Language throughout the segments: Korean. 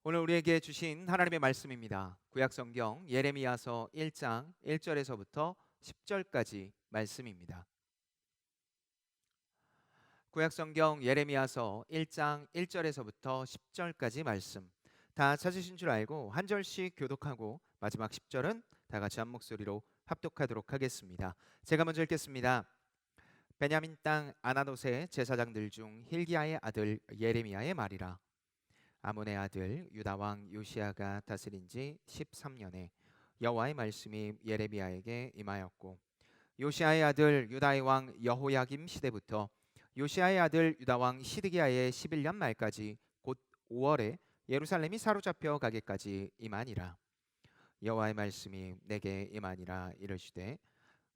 오늘 우리에게 주신 하나님의 말씀입니다. 구약성경 예레미야서 1장 1절에서부터 10절까지 말씀입니다. 구약성경 예레미야서 1장 1절에서부터 10절까지 말씀. 다 찾으신 줄 알고 한 절씩 교독하고 마지막 10절은 다 같이 한 목소리로 합독하도록 하겠습니다. 제가 먼저 읽겠습니다. 베냐민 땅 아나돗의 제사장들 중 힐기야의 아들 예레미야의 말이라. 아몬의 아들 유다 왕 요시야가 다스린 지 13년에 여호와의 말씀이 예레미야에게 임하였고, 요시야의 아들 유다의 왕 여호야김 시대부터 요시야의 아들 유다 왕 시드기야의 11년 말까지 곧 5월에 예루살렘이 사로잡혀 가기까지 임하니라. 여호와의 말씀이 내게 임하니라. 이르시되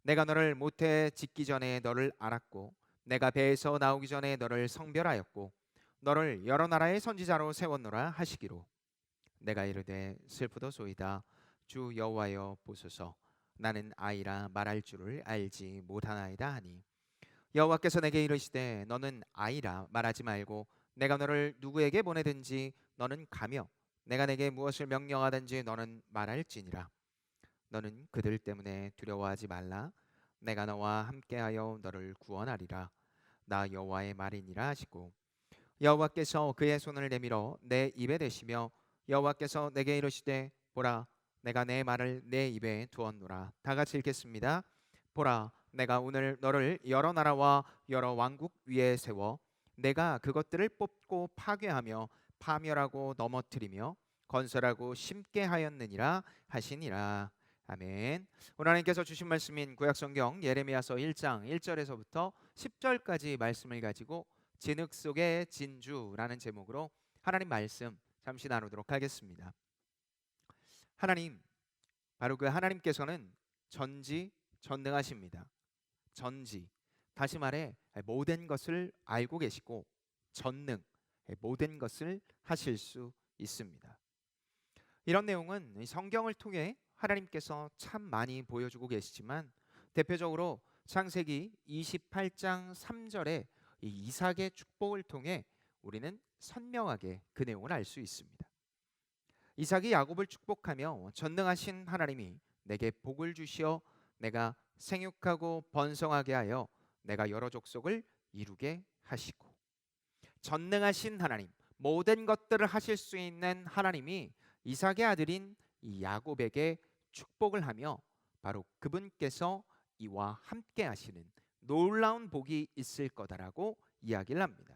내가 너를 모태 짓기 전에 너를 알았고, 내가 배에서 나오기 전에 너를 성별하였고, 너를 여러 나라의 선지자로 세웠노라 하시기로. 내가 이르되 슬프도소이다. 주 여호와여 보소서. 나는 아이라 말할 줄을 알지 못하나이다 하니, 여호와께서 내게 이르시되 너는 아이라 말하지 말고 내가 너를 누구에게 보내든지 너는 가며 내가 내게 무엇을 명령하든지 너는 말할지니라. 너는 그들 때문에 두려워하지 말라. 내가 너와 함께하여 너를 구원하리라. 나 여호와의 말이니라 하시고, 여호와께서 그의 손을 내밀어 내 입에 대시며 여호와께서 내게 이르시되 보라, 내가 내 말을 내 입에 두었노라. 다 같이 읽겠습니다. 보라, 내가 오늘 너를 여러 나라와 여러 왕국 위에 세워 내가 그것들을 뽑고 파괴하며 파멸하고 넘어뜨리며 건설하고 심게 하였느니라 하시니라. 아멘. 오늘 하나님께서 주신 말씀인 구약성경 예레미야서 1장 1절에서부터 10절까지 말씀을 가지고 진흙 속의 진주라는 제목으로 하나님 말씀 잠시 나누도록 하겠습니다. 하나님, 바로 그 하나님께서는 전지전능하십니다. 전지, 다시 말해 모든 것을 알고 계시고 전능, 모든 것을 하실 수 있습니다. 이런 내용은 성경을 통해 하나님께서 참 많이 보여주고 계시지만, 대표적으로 창세기 28장 3절에 이 이삭의 축복을 통해 우리는 선명하게 그 내용을 알 수 있습니다. 이삭이 야곱을 축복하며 전능하신 하나님이 내게 복을 주시어 내가 생육하고 번성하게 하여 내가 여러 족속을 이루게 하시고, 전능하신 하나님, 모든 것들을 하실 수 있는 하나님이 이삭의 아들인 이 야곱에게 축복을 하며 바로 그분께서 이와 함께 하시는 놀라운 복이 있을 거다라고 이야기를 합니다.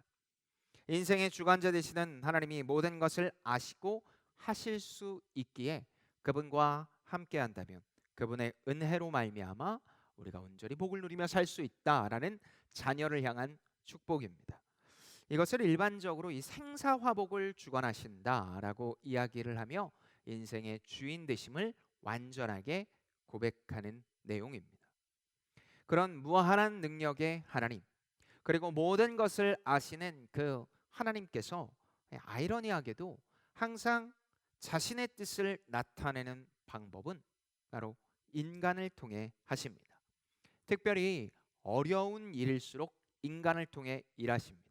인생의 주관자 되시는 하나님이 모든 것을 아시고 하실 수 있기에 그분과 함께 한다면 그분의 은혜로 말미암아 우리가 온전히 복을 누리며 살 수 있다라는 자녀를 향한 축복입니다. 이것을 일반적으로 이 생사화복을 주관하신다라고 이야기를 하며 인생의 주인 되심을 완전하게 고백하는 내용입니다. 그런 무한한 능력의 하나님, 그리고 모든 것을 아시는 그 하나님께서 아이러니하게도 항상 자신의 뜻을 나타내는 방법은 바로 인간을 통해 하십니다. 특별히 어려운 일일수록 인간을 통해 일하십니다.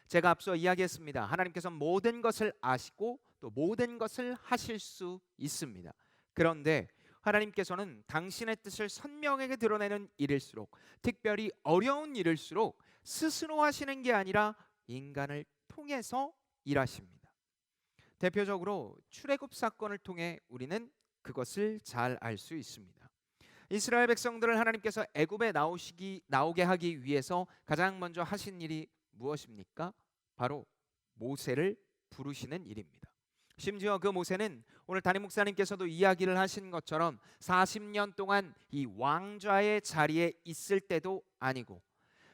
제가 앞서 이야기했습니다. 하나님께서 모든 것을 아시고 또 모든 것을 하실 수 있습니다. 그런데 하나님께서는 당신의 뜻을 선명하게 드러내는 일일수록, 특별히 어려운 일일수록 스스로 하시는 게 아니라 인간을 통해서 일하십니다. 대표적으로 출애굽 사건을 통해 우리는 그것을 잘 알 수 있습니다. 이스라엘 백성들을 하나님께서 애굽에 나오게 하기 위해서 가장 먼저 하신 일이 무엇입니까? 바로 모세를 부르시는 일입니다. 심지어 그 모세는 오늘 담임 목사님께서도 이야기를 하신 것처럼 40년 동안 이 왕좌의 자리에 있을 때도 아니고,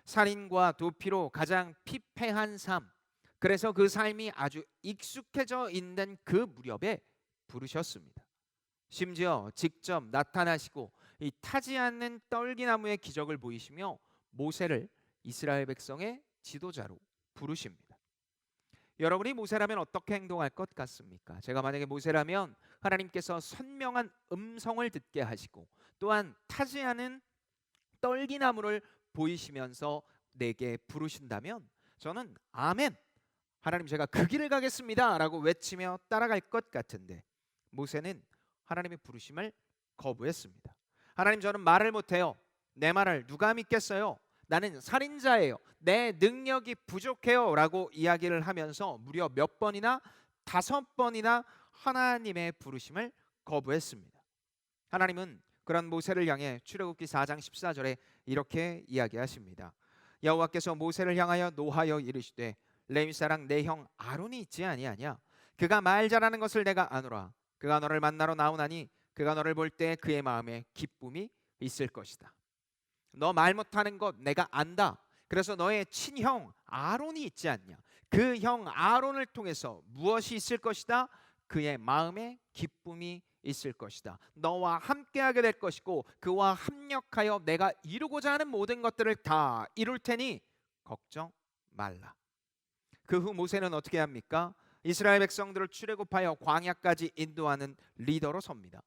살인과 도피로 가장 피폐한 삶, 그래서 그 삶이 아주 익숙해져 있는 그 무렵에 부르셨습니다. 심지어 직접 나타나시고 이 타지 않는 떨기나무의 기적을 보이시며 모세를 이스라엘 백성의 지도자로 부르십니다. 여러분이 모세라면 어떻게 행동할 것 같습니까? 제가 만약에 모세라면 하나님께서 선명한 음성을 듣게 하시고 또한 타지 않은 떨기나무를 보이시면서 내게 부르신다면 저는 아멘, 하나님 제가 그 길을 가겠습니다 라고 외치며 따라갈 것 같은데 모세는 하나님의 부르심을 거부했습니다. 하나님 저는 말을 못해요. 내 말을 누가 믿겠어요? 나는 살인자예요. 내 능력이 부족해요 라고 이야기를 하면서 무려 몇 번이나 5번이나 하나님의 부르심을 거부했습니다. 하나님은 그런 모세를 향해 출애굽기 4장 14절에 이렇게 이야기하십니다. 여호와께서 모세를 향하여 노하여 이르시되 레위 사람 내 형 아론이 있지 아니하냐? 그가 말 잘하는 것을 내가 아노라. 그가 너를 만나러 나오나니 그가 너를 볼 때 그의 마음에 기쁨이 있을 것이다. 너 말 못하는 것 내가 안다. 그래서 너의 친형 아론이 있지 않냐? 그 형 아론을 통해서 무엇이 있을 것이다? 그의 마음에 기쁨이 있을 것이다. 너와 함께하게 될 것이고 그와 합력하여 내가 이루고자 하는 모든 것들을 다 이룰 테니 걱정 말라. 그 후 모세는 어떻게 합니까? 이스라엘 백성들을 출애굽하여 광야까지 인도하는 리더로 섭니다.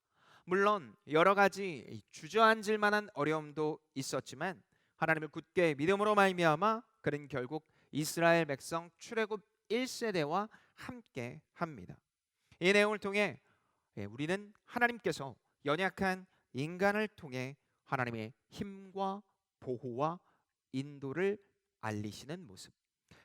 물론 여러 가지 주저앉을 만한 어려움도 있었지만 하나님을 굳게 믿음으로 말미암아 그는 결국 이스라엘 백성 출애굽 1세대와 함께 합니다. 이 내용을 통해 우리는 하나님께서 연약한 인간을 통해 하나님의 힘과 보호와 인도를 알리시는 모습.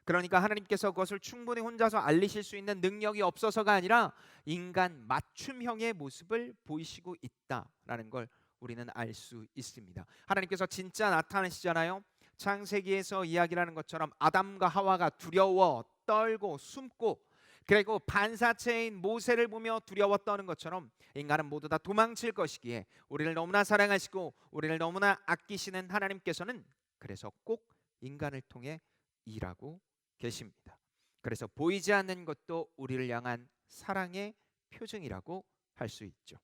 그러니까 하나님께서 그것을 충분히 혼자서 알리실 수 있는 능력이 없어서가 아니라 인간 맞춤형의 모습을 보이시고 있다라는 걸 우리는 알 수 있습니다. 하나님께서 진짜 나타나시잖아요. 창세기에서 이야기하는 것처럼 아담과 하와가 두려워 떨고 숨고 그리고 반사체인 모세를 보며 두려워 떠는 것처럼 인간은 모두 다 도망칠 것이기에 우리를 너무나 사랑하시고 우리를 너무나 아끼시는 하나님께서는 그래서 꼭 인간을 통해 일하고 계십니다. 그래서 보이지 않는 것도 우리를 향한 사랑의 표징이라고 할 수 있죠.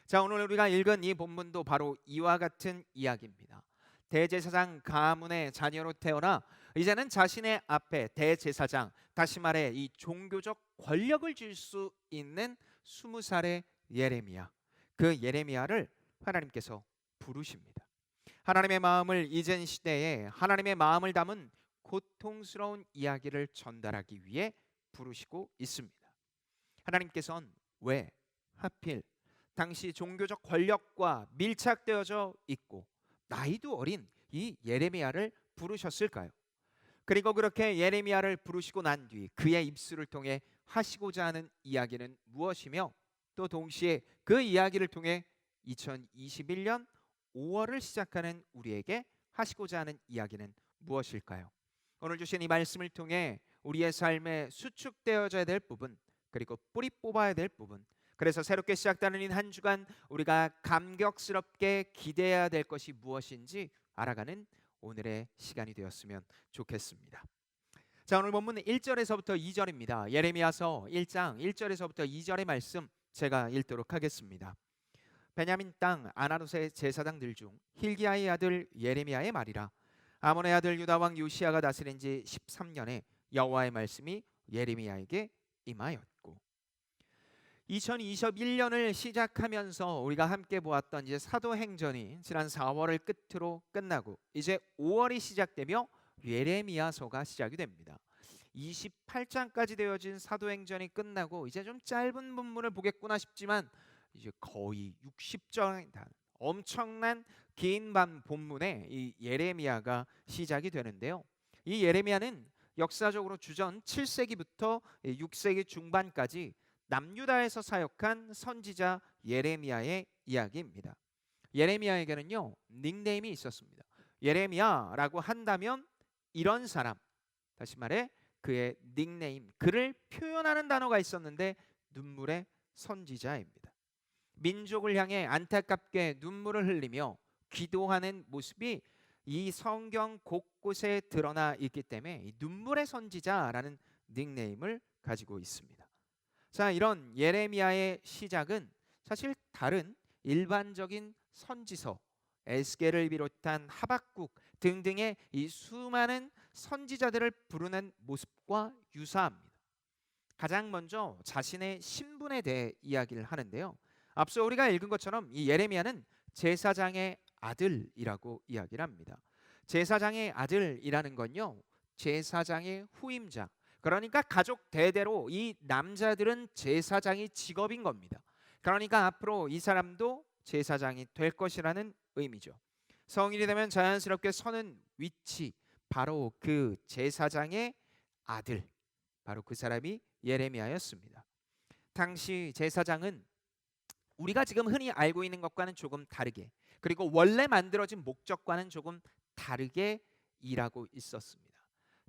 자, 오늘 우리가 읽은 이 본문도 바로 이와 같은 이야기입니다. 대제사장 가문의 자녀로 태어나 이제는 자신의 앞에 대제사장, 다시 말해 이 종교적 권력을 줄 수 있는 20살의 예레미야. 그 예레미야를 하나님께서 부르십니다. 하나님의 마음을 잊은 시대에 하나님의 마음을 담은 고통스러운 이야기를 전달하기 위해 부르시고 있습니다. 하나님께서는 왜 하필 당시 종교적 권력과 밀착되어져 있고 나이도 어린 이 예레미야를 부르셨을까요? 그리고 그렇게 예레미야를 부르시고 난 뒤 그의 입술을 통해 하시고자 하는 이야기는 무엇이며 또 동시에 그 이야기를 통해 2021년 5월을 시작하는 우리에게 하시고자 하는 이야기는 무엇일까요? 오늘 주신 이 말씀을 통해 우리의 삶에 수축되어져야 될 부분 그리고 뿌리 뽑아야 될 부분 그래서 새롭게 시작되는 이 한 주간 우리가 감격스럽게 기대해야 될 것이 무엇인지 알아가는 오늘의 시간이 되었으면 좋겠습니다. 자, 오늘 본문은 1절에서부터 2절입니다. 예레미야서 1장 1절에서부터 2절의 말씀 제가 읽도록 하겠습니다. 베냐민 땅 아나롯의 제사장들 중 힐기야의 아들 예레미야의 말이라. 아몬의 아들 유다 왕 요시야가 다스린 지 13년에 여호와의 말씀이 예레미야에게 임하였고 2021년을 시작하면서 우리가 함께 보았던 이제 사도행전이 지난 4월을 끝으로 끝나고 이제 5월이 시작되며 예레미야서가 시작이 됩니다. 28장까지 되어진 사도행전이 끝나고 이제 좀 짧은 본문을 보겠구나 싶지만 이제 거의 60장 엄청난 긴 본문에 이 예레미야가 시작이 되는데요. 이 예레미야는 역사적으로 주전 7세기부터 6세기 중반까지 남유다에서 사역한 선지자 예레미야의 이야기입니다. 예레미야에게는요 닉네임이 있었습니다. 예레미야라고 한다면 이런 사람, 다시 말해 그의 닉네임, 그를 표현하는 단어가 있었는데 눈물의 선지자입니다. 민족을 향해 안타깝게 눈물을 흘리며 기도하는 모습이 이 성경 곳곳에 드러나 있기 때문에 이 눈물의 선지자라는 닉네임을 가지고 있습니다. 자, 이런 예레미야의 시작은 사실 다른 일반적인 선지서 에스겔을 비롯한 하박국 등등의 이 수많은 선지자들을 부르는 모습과 유사합니다. 가장 먼저 자신의 신분에 대해 이야기를 하는데요. 앞서 우리가 읽은 것처럼 이 예레미야는 제사장의 아들이라고 이야기를 합니다. 제사장의 아들이라는 건요 제사장의 후임자, 그러니까 가족 대대로 이 남자들은 제사장이 직업인 겁니다. 그러니까 앞으로 이 사람도 제사장이 될 것이라는 의미죠. 성인이 되면 자연스럽게 서는 위치, 바로 그 제사장의 아들, 바로 그 사람이 예레미야였습니다. 당시 제사장은 우리가 지금 흔히 알고 있는 것과는 조금 다르게, 그리고 원래 만들어진 목적과는 조금 다르게 일하고 있었습니다.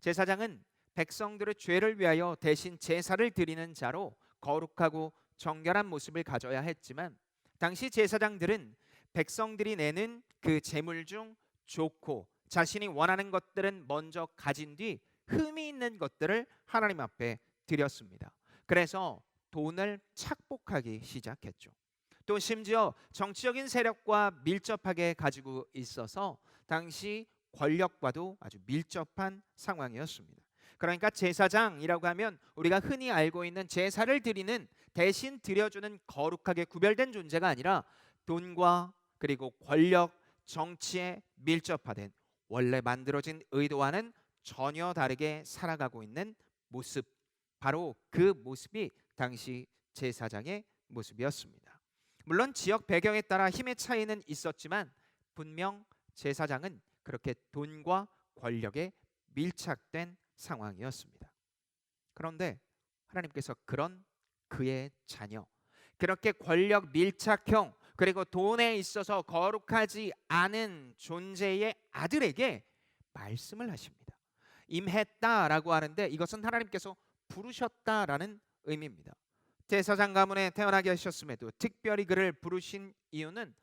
제사장은 백성들의 죄를 위하여 대신 제사를 드리는 자로 거룩하고 정결한 모습을 가져야 했지만, 당시 제사장들은 백성들이 내는 그 제물 중 좋고 자신이 원하는 것들은 먼저 가진 뒤 흠이 있는 것들을 하나님 앞에 드렸습니다. 그래서 돈을 착복하기 시작했죠. 또 심지어 정치적인 세력과 밀접하게 가지고 있어서 당시 권력과도 아주 밀접한 상황이었습니다. 그러니까 제사장이라고 하면 우리가 흔히 알고 있는 제사를 드리는, 대신 드려주는 거룩하게 구별된 존재가 아니라 돈과 그리고 권력, 정치에 밀접화된, 원래 만들어진 의도와는 전혀 다르게 살아가고 있는 모습, 바로 그 모습이 당시 제사장의 모습이었습니다. 물론 지역 배경에 따라 힘의 차이는 있었지만 분명 제사장은 그렇게 돈과 권력에 밀착된 상황이었습니다. 그런데 하나님께서 그런 그의 자녀, 그렇게 권력 밀착형 그리고 돈에 있어서 거룩하지 않은 존재의 아들에게 말씀을 하십니다. 임했다라고 하는데 이것은 하나님께서 부르셨다라는 의미입니다. 제사장 가문에 태어나게 하셨음에도 특별히 그를 부르신 이유는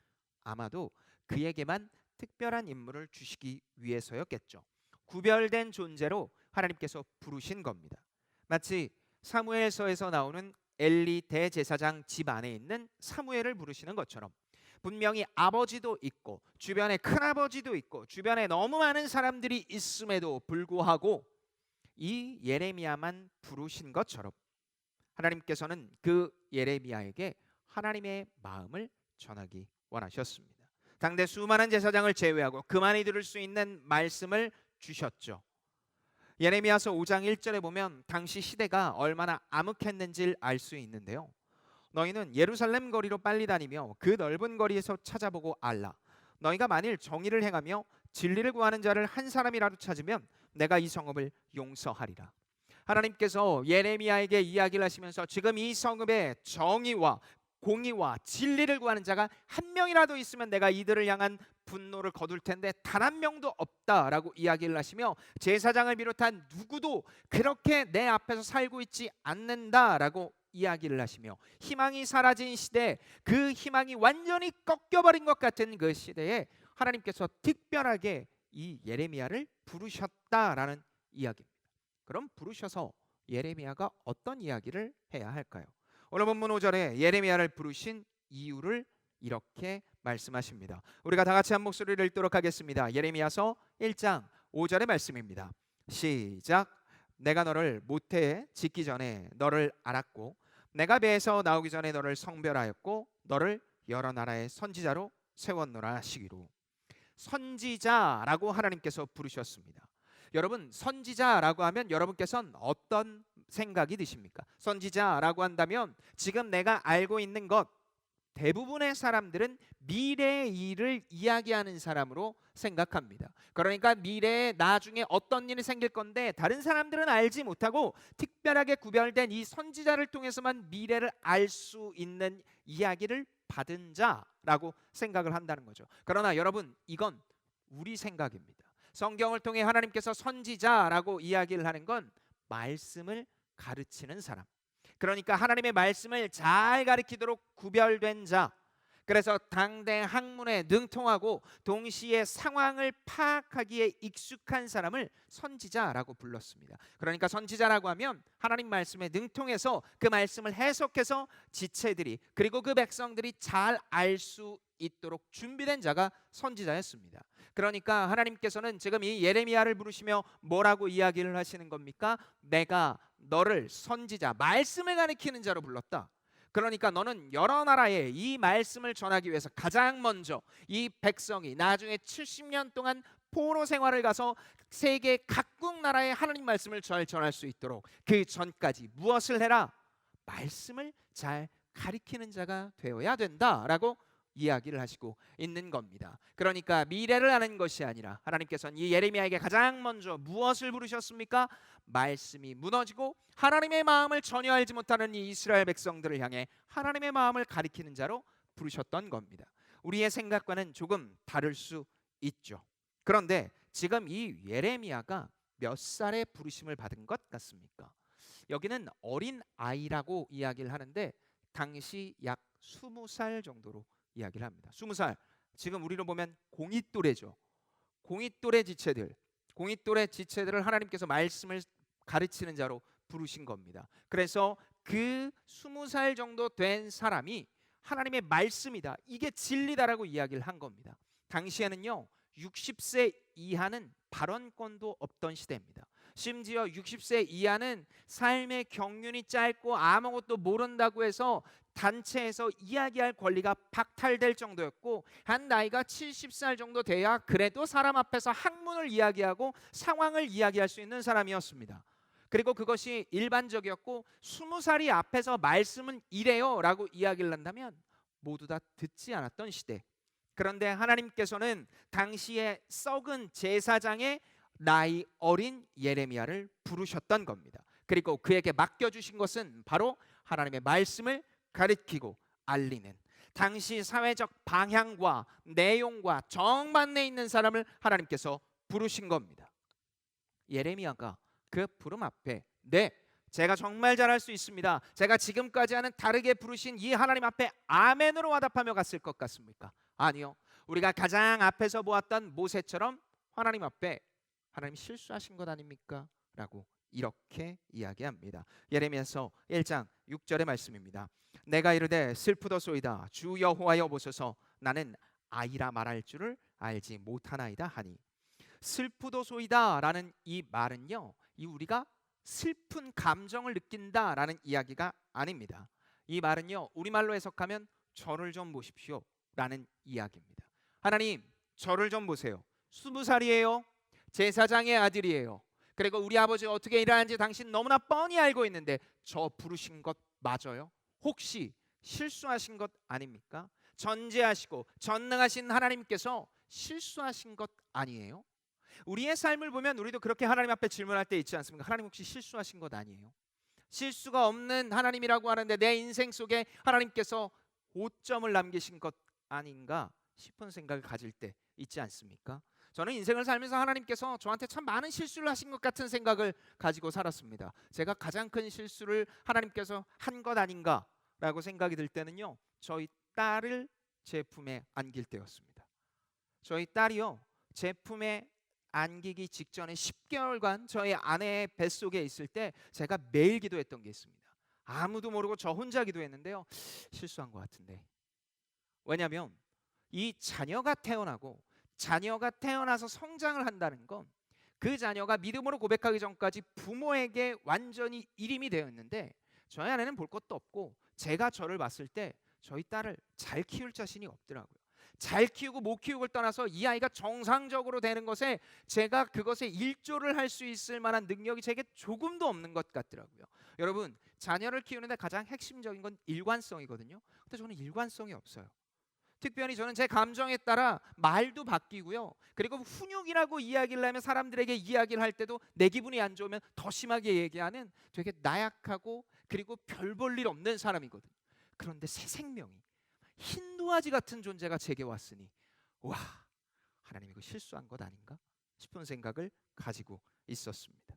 아마도 그에게만 특별한 임무를 주시기 위해서였겠죠. 구별된 존재로 하나님께서 부르신 겁니다. 마치 사무엘서에서 나오는 엘리 대제사장 집 안에 있는 사무엘을 부르시는 것처럼, 분명히 아버지도 있고 주변에 큰아버지도 있고 주변에 너무 많은 사람들이 있음에도 불구하고 이 예레미야만 부르신 것처럼 하나님께서는 그 예레미야에게 하나님의 마음을 전하기 원하셨습니다. 당대 수많은 제사장을 제외하고 그만이 들을 수 있는 말씀을 주셨죠. 예레미야서 5장 1절에 보면 당시 시대가 얼마나 암흑했는지를 알 수 있는데요. 너희는 예루살렘 거리로 빨리 다니며 그 넓은 거리에서 찾아보고 알라. 너희가 만일 정의를 행하며 진리를 구하는 자를 한 사람이라도 찾으면 내가 이 성읍을 용서하리라. 하나님께서 예레미야에게 이야기를 하시면서 지금 이 성읍에 정의와 공의와 진리를 구하는 자가 한 명이라도 있으면 내가 이들을 향한 분노를 거둘 텐데 단 한 명도 없다라고 이야기를 하시며, 제사장을 비롯한 누구도 그렇게 내 앞에서 살고 있지 않는다라고 이야기를 하시며, 희망이 사라진 시대, 그 희망이 완전히 꺾여버린 것 같은 그 시대에 하나님께서 특별하게 이 예레미야를 부르셨다라는 이야기입니다. 그럼 부르셔서 예레미야가 어떤 이야기를 해야 할까요? 오늘 본문 5절에 예레미야를 부르신 이유를 이렇게 말씀하십니다. 우리가 다 같이 한 목소리를 읽도록 하겠습니다. 예레미야서 1장 5절의 말씀입니다. 시작. 내가 너를 모태에 짓기 전에 너를 알았고 내가 배에서 나오기 전에 너를 성별하였고 너를 여러 나라의 선지자로 세웠노라 하시기로. 선지자라고 하나님께서 부르셨습니다. 여러분, 선지자라고 하면 여러분께서는 어떤 생각이 드십니까? 선지자라고 한다면 지금 내가 알고 있는 것, 대부분의 사람들은 미래의 일을 이야기하는 사람으로 생각합니다. 그러니까 미래에 나중에 어떤 일이 생길 건데 다른 사람들은 알지 못하고 특별하게 구별된 이 선지자를 통해서만 미래를 알 수 있는 이야기를 받은 자라고 생각을 한다는 거죠. 그러나 여러분, 이건 우리 생각입니다. 성경을 통해 하나님께서 선지자라고 이야기를 하는 건 말씀을 가르치는 사람, 그러니까 하나님의 말씀을 잘 가르치도록 구별된 자, 그래서 당대 학문에 능통하고 동시에 상황을 파악하기에 익숙한 사람을 선지자라고 불렀습니다. 그러니까 선지자라고 하면 하나님 말씀에 능통해서 그 말씀을 해석해서 지체들이, 그리고 그 백성들이 잘 알 수 있도록 준비된 자가 선지자였습니다. 그러니까 하나님께서는 지금 이 예레미야를 부르시며 뭐라고 이야기를 하시는 겁니까? 내가 너를 선지자, 말씀을 가리키는 자로 불렀다. 그러니까 너는 여러 나라에 이 말씀을 전하기 위해서 가장 먼저 이 백성이 나중에 70년 동안 포로 생활을 가서 세계 각국 나라의 하나님 말씀을 잘 전할 수 있도록 그 전까지 무엇을 해라? 말씀을 잘 가리키는 자가 되어야 된다라고 이야기를 하시고 있는 겁니다. 그러니까 미래를 아는 것이 아니라 하나님께서는 이 예레미야에게 가장 먼저 무엇을 부르셨습니까? 말씀이 무너지고 하나님의 마음을 전혀 알지 못하는 이 이스라엘 백성들을 향해 하나님의 마음을 가리키는 자로 부르셨던 겁니다. 우리의 생각과는 조금 다를 수 있죠. 그런데 지금 이 예레미야가 몇 살에 부르심을 받은 것 같습니까? 여기는 어린 아이라고 이야기를 하는데 당시 약 20살 정도로 이야기를 합니다. 20살. 지금 우리로 보면 공이 또래죠. 공이 또래 지체들을 하나님께서 말씀을 가르치는 자로 부르신 겁니다. 그래서 그 20살 정도 된 사람이 하나님의 말씀이다, 이게 진리다라고 이야기를 한 겁니다. 당시에는요 60세 이하는 발언권도 없던 시대입니다. 심지어 60세 이하는 삶의 경륜이 짧고 아무것도 모른다고 해서 단체에서 이야기할 권리가 박탈될 정도였고, 한 나이가 70살 정도 돼야 그래도 사람 앞에서 학문을 이야기하고 상황을 이야기할 수 있는 사람이었습니다. 그리고 그것이 일반적이었고 20살이 앞에서 말씀은 이래요 라고 이야기를 한다면 모두 다 듣지 않았던 시대. 그런데 하나님께서는 당시에 썩은 제사장의 나이 어린 예레미야를 부르셨던 겁니다. 그리고 그에게 맡겨주신 것은 바로 하나님의 말씀을 가르치고 알리는, 당시 사회적 방향과 내용과 정반대에 있는 사람을 하나님께서 부르신 겁니다. 예레미야가 그 부름 앞에 네, 제가 정말 잘할 수 있습니다, 제가 지금까지와는 다르게 부르신 이 하나님 앞에 아멘으로 화답하며 갔을 것 같습니까? 아니요. 우리가 가장 앞에서 보았던 모세처럼 하나님 앞에 하나님 실수하신 것 아닙니까? 라고 이렇게 이야기합니다. 예레미야서 1장 6절의 말씀입니다. 내가 이르되 슬프도소이다, 주 여호와여 보소서, 나는 아이라 말할 줄을 알지 못하나이다 하니. 슬프도소이다 라는 이 말은요, 이 우리가 슬픈 감정을 느낀다라는 이야기가 아닙니다. 이 말은요 우리말로 해석하면 저를 좀 보십시오 라는 이야기입니다. 하나님, 저를 좀 보세요. 20살이에요. 제사장의 아들이에요. 그리고 우리 아버지 어떻게 일하는지 당신 너무나 뻔히 알고 있는데 저 부르신 것 맞아요? 혹시 실수하신 것 아닙니까? 전지하시고 전능하신 하나님께서 실수하신 것 아니에요? 우리의 삶을 보면 우리도 그렇게 하나님 앞에 질문할 때 있지 않습니까? 하나님 혹시 실수하신 것 아니에요? 실수가 없는 하나님이라고 하는데 내 인생 속에 하나님께서 오점을 남기신 것 아닌가 싶은 생각을 가질 때 있지 않습니까? 저는 인생을 살면서 하나님께서 저한테 참 많은 실수를 하신 것 같은 생각을 가지고 살았습니다. 제가 가장 큰 실수를 하나님께서 한 것 아닌가라고 생각이 들 때는요, 저희 딸을 제 품에 안길 때였습니다. 저희 딸이요, 제 품에 안기기 직전에 10개월간 저희 아내의 뱃속에 있을 때 제가 매일 기도했던 게 있습니다. 아무도 모르고 저 혼자 기도했는데요, 실수한 것 같은데. 왜냐하면 이 자녀가 태어나서 성장을 한다는 건 그 자녀가 믿음으로 고백하기 전까지 부모에게 완전히 일임이 되어 있는데, 저희 아내는 볼 것도 없고 제가 저를 봤을 때 저희 딸을 잘 키울 자신이 없더라고요. 잘 키우고 못 키우고를 떠나서 이 아이가 정상적으로 되는 것에 제가 그것에 일조를 할 수 있을 만한 능력이 제게 조금도 없는 것 같더라고요. 여러분, 자녀를 키우는데 가장 핵심적인 건 일관성이거든요. 근데 저는 일관성이 없어요. 특별히 저는 제 감정에 따라 말도 바뀌고요. 그리고 훈육이라고 이야기를 하면 사람들에게 이야기를 할 때도 내 기분이 안 좋으면 더 심하게 얘기하는 되게 나약하고 그리고 별 볼 일 없는 사람이거든요. 그런데 새 생명이 흰도화지 같은 존재가 제게 왔으니 와, 하나님 이거 실수한 것 아닌가 싶은 생각을 가지고 있었습니다.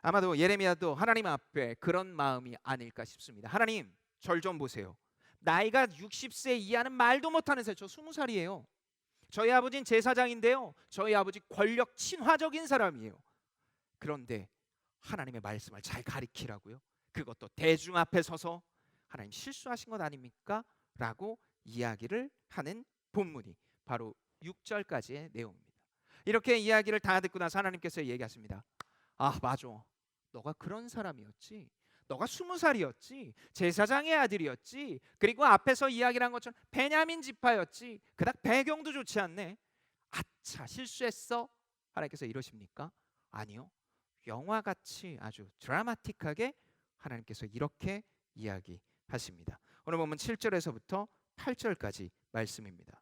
아마도 예레미야도 하나님 앞에 그런 마음이 아닐까 싶습니다. 하나님, 절 좀 보세요. 나이가 60세 이하는 말도 못하는 새, 저 20살이에요. 저희 아버지는 제사장인데요, 저희 아버지 권력 친화적인 사람이에요. 그런데 하나님의 말씀을 잘 가리키라고요? 그것도 대중 앞에 서서 하나님 실수하신 것 아닙니까? 라고 이야기를 하는 본문이 바로 6절까지의 내용입니다. 이렇게 이야기를 다 듣고 나서 하나님께서 얘기하십니다. 아, 맞아, 너가 그런 사람이었지. 너가 20살이었지. 제사장의 아들이었지. 그리고 앞에서 이야기를 한 것처럼 베냐민 지파였지. 그닥 배경도 좋지 않네. 아차 실수했어? 하나님께서 이러십니까? 아니요. 영화같이 아주 드라마틱하게 하나님께서 이렇게 이야기하십니다. 오늘 보면 7절에서부터 8절까지 말씀입니다.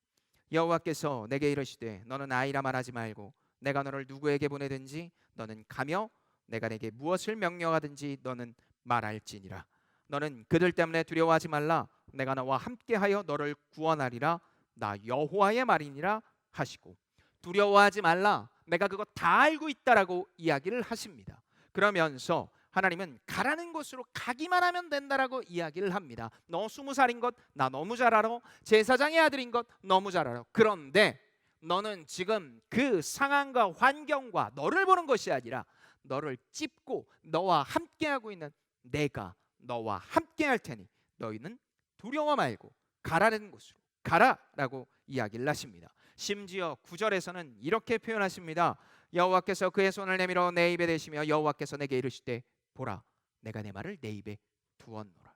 여호와께서 내게 이르시되 너는 아이라 말하지 말고 내가 너를 누구에게 보내든지 너는 가며 내가 내게 무엇을 명령하든지 너는 말할지니라. 너는 그들 때문에 두려워하지 말라. 내가 너와 함께하여 너를 구원하리라. 나 여호와의 말이니라 하시고, 두려워하지 말라. 내가 그거 다 알고 있다라고 이야기를 하십니다. 그러면서 하나님은 가라는 곳으로 가기만 하면 된다라고 이야기를 합니다. 너 20살인 것 나 너무 잘 알아. 제사장의 아들인 것 너무 잘 알아. 그런데 너는 지금 그 상황과 환경과 너를 보는 것이 아니라 너를 찝고 너와 함께하고 있는 내가 너와 함께할 테니 너희는 두려워 말고 가라는 곳으로 가라라고 이야기를 하십니다. 심지어 9절에서는 이렇게 표현하십니다. 여호와께서 그의 손을 내밀어 내 입에 대시며 여호와께서 내게 이르시되 보라 내가 내 말을 내 입에 두었노라.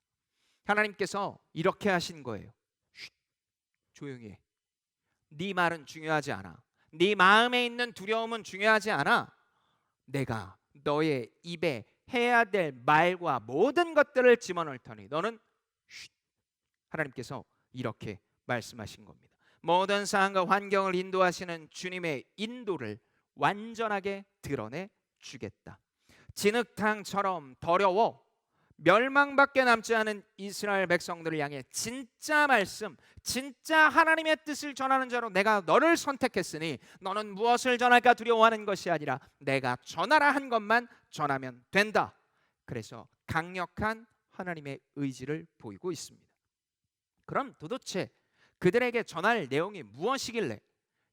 하나님께서 이렇게 하신 거예요. 쉿, 조용히 해. 네 말은 중요하지 않아. 네 마음에 있는 두려움은 중요하지 않아. 내가 너의 입에 해야 될 말과 모든 것들을 집어넣을 터니 너는 쉿. 하나님께서 이렇게 말씀하신 겁니다. 모든 상황과 환경을 인도하시는 주님의 인도를 완전하게 드러내 주겠다. 진흙탕처럼 더러워 멸망밖에 남지 않은 이스라엘 백성들을 향해 진짜 말씀, 진짜 하나님의 뜻을 전하는 자로 내가 너를 선택했으니 너는 무엇을 전할까 두려워하는 것이 아니라 내가 전하라 한 것만 전하면 된다. 그래서 강력한 하나님의 의지를 보이고 있습니다. 그럼 도대체 그들에게 전할 내용이 무엇이길래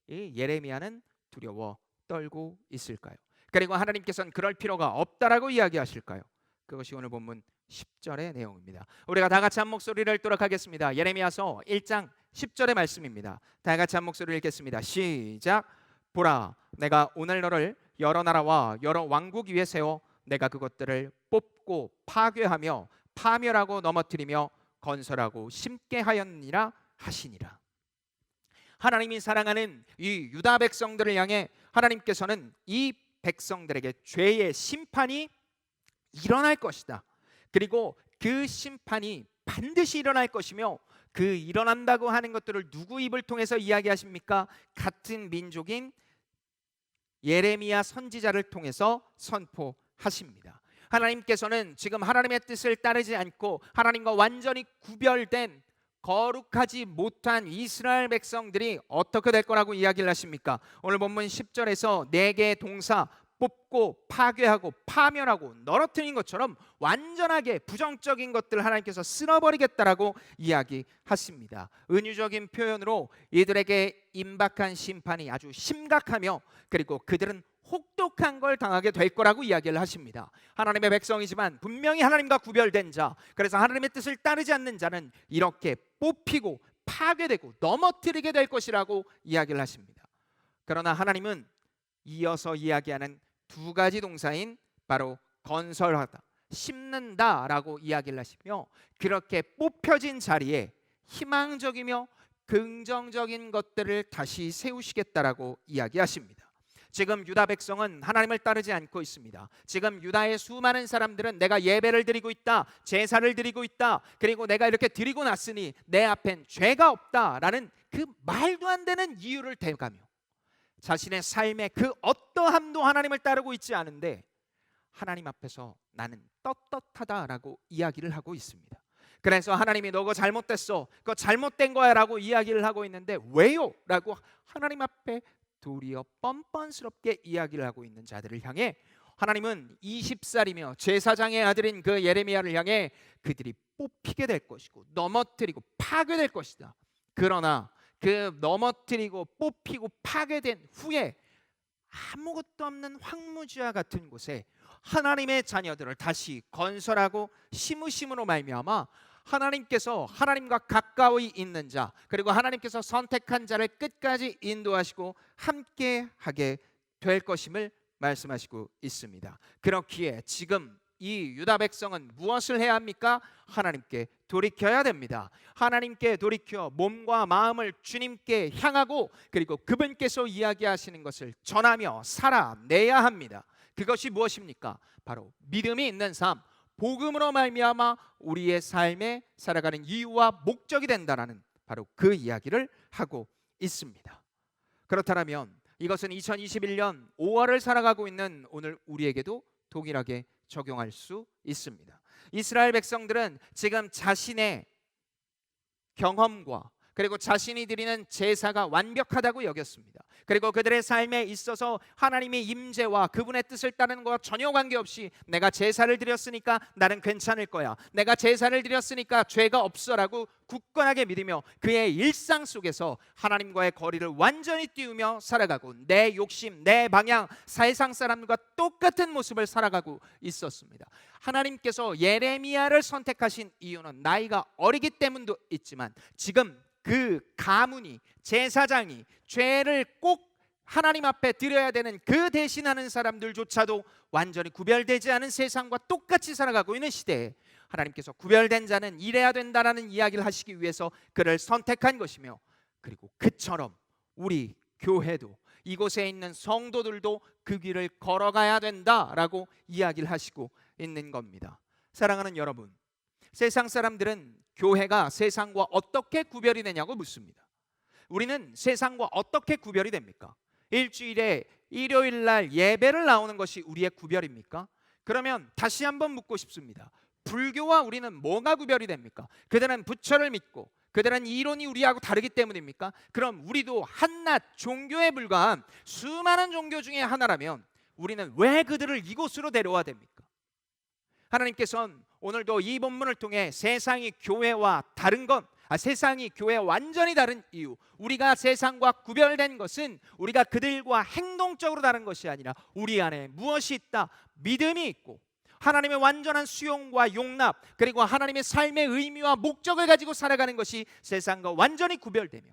이 예레미야는 두려워 떨고 있을까요? 그리고 하나님께서는 그럴 필요가 없다라고 이야기하실까요? 그것이 오늘 본문 10절의 내용입니다. 우리가 다 같이 한 목소리를 읽도록 하겠습니다. 예레미야서 1장 10절의 말씀입니다. 다 같이 한 목소리를 읽겠습니다. 시작. 보라 내가 오늘 너를 여러 나라와 여러 왕국 위에 세워 내가 그것들을 뽑고 파괴하며 파멸하고 넘어뜨리며 건설하고 심게 하였느니라 하시니라. 하나님이 사랑하는 이 유다 백성들을 향해 하나님께서는 이 백성들에게 죄의 심판이 일어날 것이다. 그리고 그 심판이 반드시 일어날 것이며 그 일어난다고 하는 것들을 누구 입을 통해서 이야기하십니까? 같은 민족인 예레미야 선지자를 통해서 선포하십니다. 하나님께서는 지금 하나님의 뜻을 따르지 않고 하나님과 완전히 구별된 거룩하지 못한 이스라엘 백성들이 어떻게 될 거라고 이야기를 하십니까? 오늘 본문 10절에서 네 개의 동사 뽑고 파괴하고 파멸하고 널어뜨린 것처럼 완전하게 부정적인 것들을 하나님께서 쓸어버리겠다라고 이야기하십니다. 은유적인 표현으로 이들에게 임박한 심판이 아주 심각하며 그리고 그들은 혹독한 걸 당하게 될 거라고 이야기를 하십니다. 하나님의 백성이지만 분명히 하나님과 구별된 자, 그래서 하나님의 뜻을 따르지 않는 자는 이렇게 뽑히고 파괴되고 넘어뜨리게 될 것이라고 이야기를 하십니다. 그러나 하나님은 이어서 이야기하는 두 가지 동사인 바로 건설하다, 심는다라고 이야기를 하시며 그렇게 뽑혀진 자리에 희망적이며 긍정적인 것들을 다시 세우시겠다라고 이야기하십니다. 지금 유다 백성은 하나님을 따르지 않고 있습니다. 지금 유다의 수많은 사람들은 내가 예배를 드리고 있다, 제사를 드리고 있다, 그리고 내가 이렇게 드리고 났으니 내 앞엔 죄가 없다라는 그 말도 안 되는 이유를 대가며 자신의 삶의 그 어떠함도 하나님을 따르고 있지 않은데 하나님 앞에서 나는 떳떳하다라고 이야기를 하고 있습니다. 그래서 하나님이 너 그거 잘못됐어, 그거 잘못된 거야 라고 이야기를 하고 있는데 왜요? 라고 하나님 앞에 도리어 뻔뻔스럽게 이야기를 하고 있는 자들을 향해 하나님은 20살이며 제사장의 아들인 그 예레미야를 향해 그들이 뽑히게 될 것이고 넘어뜨리고 파괴될 것이다. 그러나 그 넘어뜨리고 뽑히고 파괴된 후에 아무것도 없는 황무지와 같은 곳에 하나님의 자녀들을 다시 건설하고 심으심으로 말미암아 하나님께서 하나님과 가까이 있는 자, 그리고 하나님께서 선택한 자를 끝까지 인도하시고 함께 하게 될 것임을 말씀하시고 있습니다. 그렇기에 지금 이 유다 백성은 무엇을 해야 합니까? 하나님께 돌이켜야 됩니다. 하나님께 돌이켜 몸과 마음을 주님께 향하고 그리고 그분께서 이야기하시는 것을 전하며 살아내야 합니다. 그것이 무엇입니까? 바로 믿음이 있는 삶, 복음으로 말미암아 우리의 삶에 살아가는 이유와 목적이 된다는 바로 그 이야기를 하고 있습니다. 그렇다면 이것은 2021년 5월을 살아가고 있는 오늘 우리에게도 동일하게 적용할 수 있습니다. 이스라엘 백성들은 지금 자신의 경험과 그리고 자신이 드리는 제사가 완벽하다고 여겼습니다. 그리고 그들의 삶에 있어서 하나님의 임재와 그분의 뜻을 따르는 것과 전혀 관계없이 내가 제사를 드렸으니까 나는 괜찮을 거야, 내가 제사를 드렸으니까 죄가 없어라고 굳건하게 믿으며 그의 일상 속에서 하나님과의 거리를 완전히 띄우며 살아가고 내 욕심, 내 방향, 세상 사람과 똑같은 모습을 살아가고 있었습니다. 하나님께서 예레미야를 선택하신 이유는 나이가 어리기 때문도 있지만 지금 그 가문이, 제사장이 죄를 꼭 하나님 앞에 드려야 되는 그 대신하는 사람들조차도 완전히 구별되지 않은 세상과 똑같이 살아가고 있는 시대에 하나님께서 구별된 자는 이래야 된다라는 이야기를 하시기 위해서 그를 선택한 것이며, 그리고 그처럼 우리 교회도 이곳에 있는 성도들도 그 길을 걸어가야 된다라고 이야기를 하시고 있는 겁니다. 사랑하는 여러분, 세상 사람들은 교회가 세상과 어떻게 구별이 되냐고 묻습니다. 우리는 세상과 어떻게 구별이 됩니까? 일주일에 일요일 날 예배를 나오는 것이 우리의 구별입니까? 그러면 다시 한번 묻고 싶습니다. 불교와 우리는 뭐가 구별이 됩니까? 그들은 부처를 믿고 그들은 이론이 우리하고 다르기 때문입니까? 그럼 우리도 한낱 종교에 불과한 수많은 종교 중에 하나라면 우리는 왜 그들을 이곳으로 데려와야 됩니까? 하나님께서는 오늘도 이 본문을 통해 세상이 교회와 다른 것, 세상이 교회와 완전히 다른 이유, 우리가 세상과 구별된 것은 우리가 그들과 행동적으로 다른 것이 아니라 우리 안에 무엇이 있다, 믿음이 있고 하나님의 완전한 수용과 용납, 그리고 하나님의 삶의 의미와 목적을 가지고 살아가는 것이 세상과 완전히 구별되며,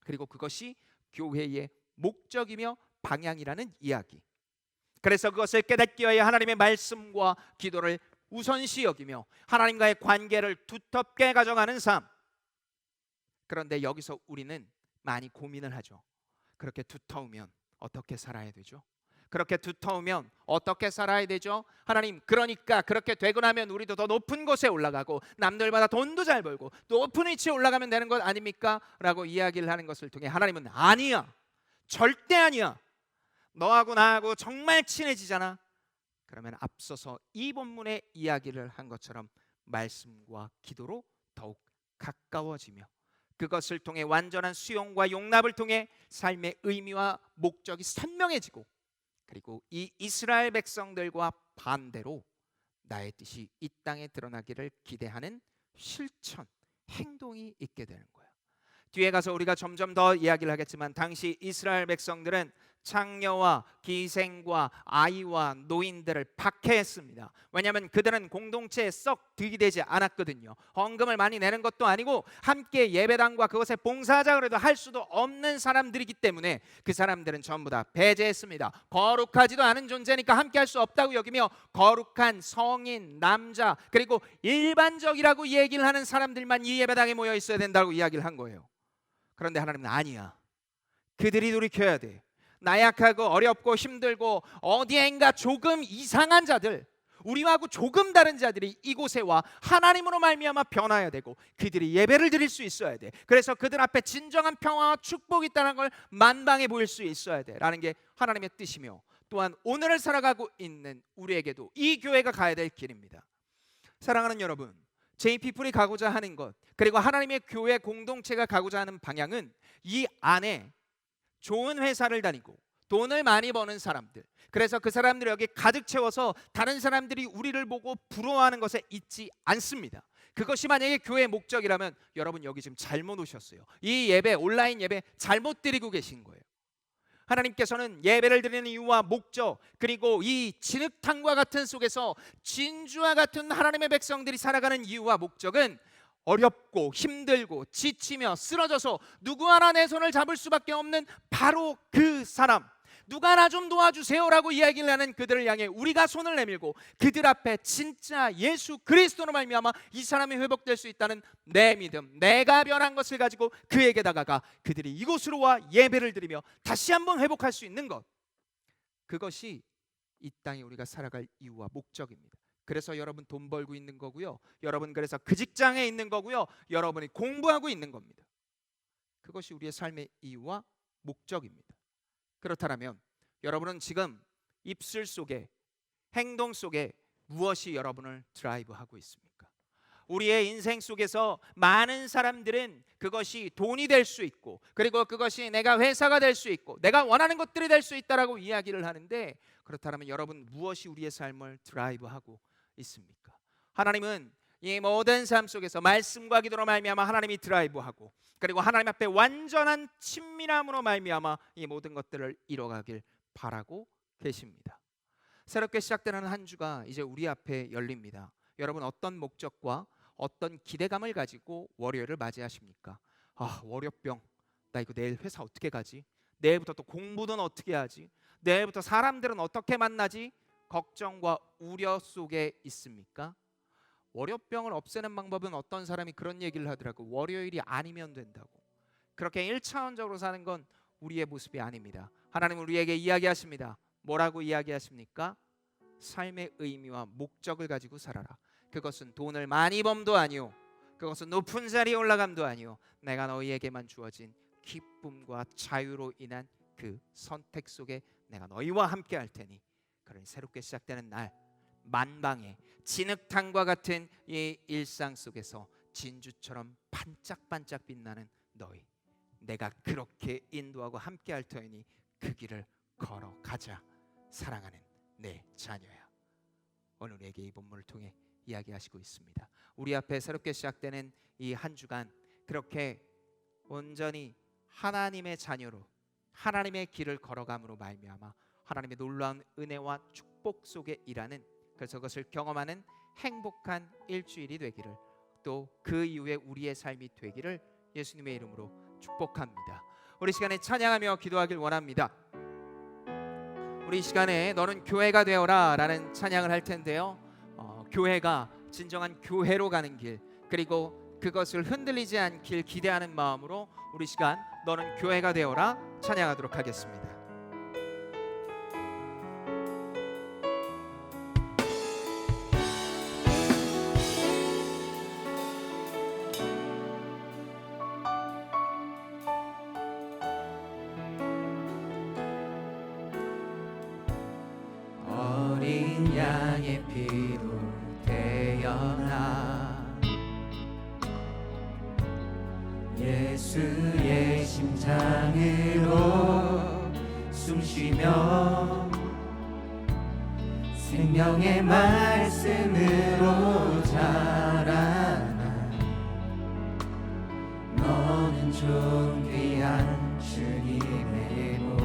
그리고 그것이 교회의 목적이며 방향이라는 이야기. 그래서 그것을 깨닫기 위하여 하나님의 말씀과 기도를 우선시 여기며 하나님과의 관계를 두텁게 가져가는 삶. 그런데 여기서 우리는 많이 고민을 하죠. 그렇게 두터우면 어떻게 살아야 되죠? 그렇게 두터우면 어떻게 살아야 되죠? 하나님, 그러니까 그렇게 되고 나면 우리도 더 높은 곳에 올라가고 남들보다 돈도 잘 벌고 높은 위치에 올라가면 되는 것 아닙니까? 라고 이야기를 하는 것을 통해 하나님은 아니야, 절대 아니야, 너하고 나하고 정말 친해지잖아. 그러면 앞서서 이 본문의 이야기를 한 것처럼 말씀과 기도로 더욱 가까워지며 그것을 통해 완전한 수용과 용납을 통해 삶의 의미와 목적이 선명해지고, 그리고 이 이스라엘 백성들과 반대로 나의 뜻이 이 땅에 드러나기를 기대하는 실천, 행동이 있게 되는 거예요. 뒤에 가서 우리가 점점 더 이야기를 하겠지만 당시 이스라엘 백성들은 창녀와 기생과 아이와 노인들을 박해했습니다. 왜냐하면 그들은 공동체에 썩 들이대지 않았거든요. 헌금을 많이 내는 것도 아니고 함께 예배당과 그것에 봉사하자 그래도 할 수도 없는 사람들이기 때문에 그 사람들은 전부 다 배제했습니다. 거룩하지도 않은 존재니까 함께 할 수 없다고 여기며 거룩한 성인, 남자, 그리고 일반적이라고 얘기를 하는 사람들만 이 예배당에 모여 있어야 된다고 이야기를 한 거예요. 그런데 하나님은 아니야, 그들이 돌이켜야 돼. 나약하고 어렵고 힘들고 어디엔가 조금 이상한 자들, 우리하고 조금 다른 자들이 이곳에 와 하나님으로 말미암아 변화해야 되고 그들이 예배를 드릴 수 있어야 돼. 그래서 그들 앞에 진정한 평화와 축복이 있다는 걸 만방에 보일 수 있어야 돼 라는 게 하나님의 뜻이며, 또한 오늘을 살아가고 있는 우리에게도 이 교회가 가야 될 길입니다. 사랑하는 여러분, JP풀이 가고자 하는 것, 그리고 하나님의 교회 공동체가 가고자 하는 방향은 이 안에 좋은 회사를 다니고 돈을 많이 버는 사람들, 그래서 그 사람들을 여기 가득 채워서 다른 사람들이 우리를 보고 부러워하는 것에 있지 않습니다. 그것이 만약에 교회의 목적이라면 여러분 여기 지금 잘못 오셨어요. 이 예배, 온라인 예배 잘못 드리고 계신 거예요. 하나님께서는 예배를 드리는 이유와 목적, 그리고 이 진흙탕과 같은 속에서 진주와 같은 하나님의 백성들이 살아가는 이유와 목적은 어렵고 힘들고 지치며 쓰러져서 누구 하나 내 손을 잡을 수밖에 없는 바로 그 사람, 누가 나 좀 도와주세요라고 이야기를 하는 그들을 향해 우리가 손을 내밀고 그들 앞에 진짜 예수 그리스도로 말미암아 이 사람이 회복될 수 있다는 내 믿음, 내가 변한 것을 가지고 그에게 다가가 그들이 이곳으로 와 예배를 드리며 다시 한번 회복할 수 있는 것, 그것이 이 땅에 우리가 살아갈 이유와 목적입니다. 그래서 여러분 돈 벌고 있는 거고요, 여러분 그래서 그 직장에 있는 거고요, 여러분이 공부하고 있는 겁니다. 그것이 우리의 삶의 이유와 목적입니다. 그렇다면 여러분은 지금 입술 속에, 행동 속에 무엇이 여러분을 드라이브하고 있습니까? 우리의 인생 속에서 많은 사람들은 그것이 돈이 될 수 있고, 그리고 그것이 내가 회사가 될 수 있고, 내가 원하는 것들이 될 수 있다라고 이야기를 하는데, 그렇다면 여러분 무엇이 우리의 삶을 드라이브하고 있습니까? 하나님은 이 모든 삶 속에서 말씀과 기도로 말미암아 하나님이 드라이브하고, 그리고 하나님 앞에 완전한 친밀함으로 말미암아 이 모든 것들을 이뤄가길 바라고 계십니다. 새롭게 시작되는 한 주가 이제 우리 앞에 열립니다. 여러분 어떤 목적과 어떤 기대감을 가지고 월요일을 맞이하십니까? 월요병, 나 이거 내일 회사 어떻게 가지? 내일부터 또 공부는 어떻게 하지? 내일부터 사람들은 어떻게 만나지? 걱정과 우려 속에 있습니까? 월요병을 없애는 방법은 어떤 사람이 그런 얘기를 하더라고. 월요일이 아니면 된다고. 그렇게 1차원적으로 사는 건 우리의 모습이 아닙니다. 하나님은 우리에게 이야기하십니다. 뭐라고 이야기하십니까? 삶의 의미와 목적을 가지고 살아라. 그것은 돈을 많이 범도 아니오, 그것은 높은 자리에 올라감도 아니오, 내가 너희에게만 주어진 기쁨과 자유로 인한 그 선택 속에 내가 너희와 함께 할 테니, 그러니 새롭게 시작되는 날 만방의 진흙탕과 같은 이 일상 속에서 진주처럼 반짝반짝 빛나는 너희, 내가 그렇게 인도하고 함께 할 터이니 그 길을 걸어가자. 사랑하는 내 자녀야. 오늘 우리에게 이 본문을 통해 이야기하시고 있습니다. 우리 앞에 새롭게 시작되는 이 한 주간 그렇게 온전히 하나님의 자녀로 하나님의 길을 걸어감으로 말미암아 하나님의 놀라운 은혜와 축복 속에 일하는, 그래서 그것을 경험하는 행복한 일주일이 되기를, 또 그 이후에 우리의 삶이 되기를 예수님의 이름으로 축복합니다. 우리 시간에 찬양하며 기도하길 원합니다. 우리 시간에 너는 교회가 되어라 라는 찬양을 할 텐데요, 교회가 진정한 교회로 가는 길, 그리고 그것을 흔들리지 않길 기대하는 마음으로 우리 시간 너는 교회가 되어라 찬양하도록 하겠습니다. 어린 양의 피로 태어나 예수의 심장으로 숨쉬며 생명의 말씀으로 자라나 너는 존귀한 주님의 몸,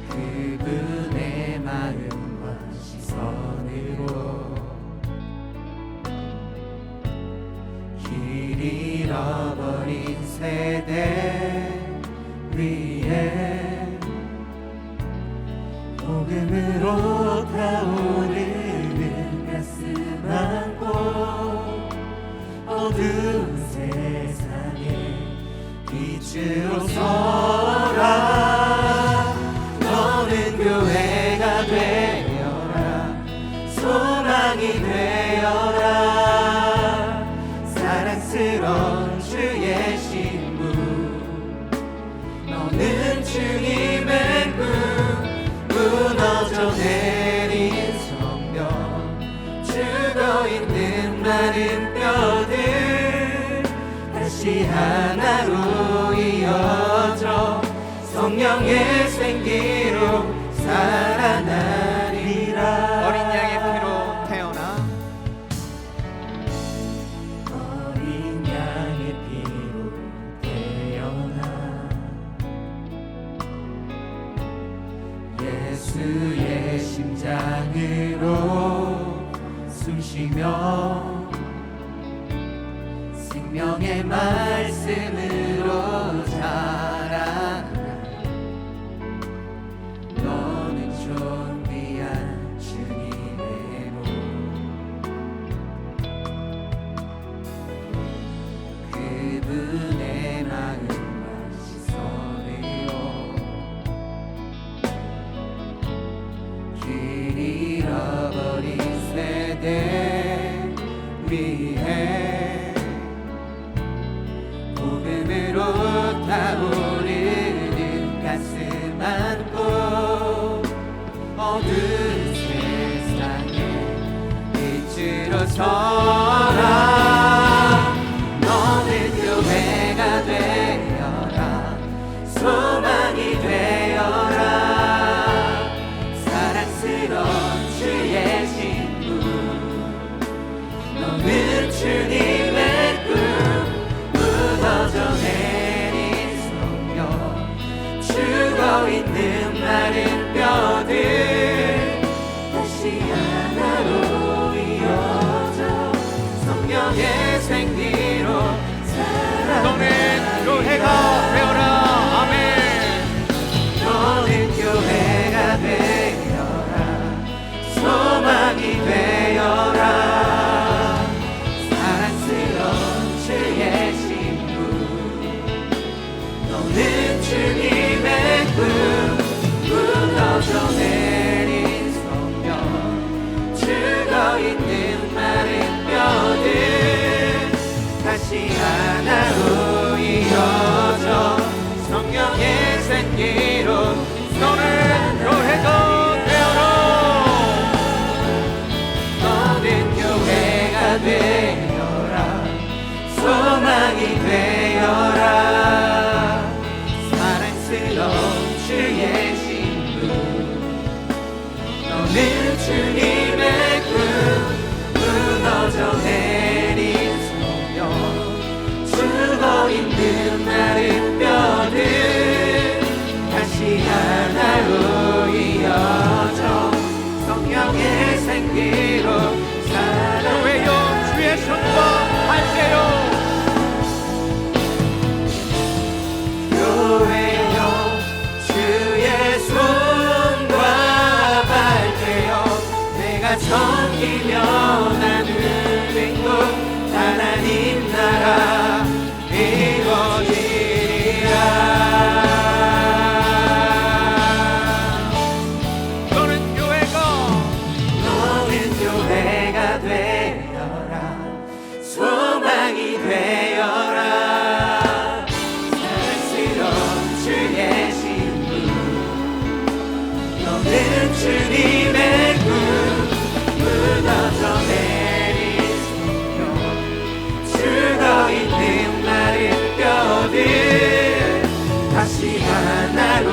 그분의 마음과 시선으로 길 잃어버린 세대 위에 복음으로 타오르는 가슴 안고 어두운 세상에 빛으로 서라. 너는 교회가 되어라, 소망이 되어라, 사랑스러운 주의 신부, 너는 주님의 꿈, 무너져 내린 성벽, 죽어있는 마른 뼈들 다시 하나로 이어져 성령의 생기로 살아나리라. 어린 양의 피로 태어나 어린 양의 피로 태어나 예수의 심장으로 숨쉬며 생명의 말씀으로 그대 위해 복음으로 타오르는 가슴 안고 어두운 세상에 빛으로 서라. 너는 교회가 되어라. 소망이 되어라. 사랑스러운 주의 신부. 너는 주님의 꿈. 무너져 내린 성령. 죽어있는 마른 뼈들 다시 하나로 이어져 성령의 생기로 너는 교회가 되어라. 아멘. 너는 교회가 되어라. 소망이 되어라. 사랑스러운 주의 신부. 너는 주님의 꿈. 무너져 내린 성령. 죽어있는 마른 뼈들 다시 하나로 이어져 성령의 생기로 너는 교회가 되어라. 너는 교회가 되어라. 소망이 되어라. 사랑스러운 주의 신부. 너는 주님의 꿈. 무너져 내린 성령. 죽어있는 마른 뼈들 다시 하나로 이어져 성령의 생기로 교회여 주의 손과 할게요. 교회여 주의 손과 밟게요. 내가 섬기며 나누는 곳 하나님 나라 이루어지리라. 너는 교회가 되어라. 소망이 되어라. 사랑스러운 주의 신부. 너는 주님의 꿈. 무너져 내린 성령. 죽어있는 마른 뼈들 다시 하나로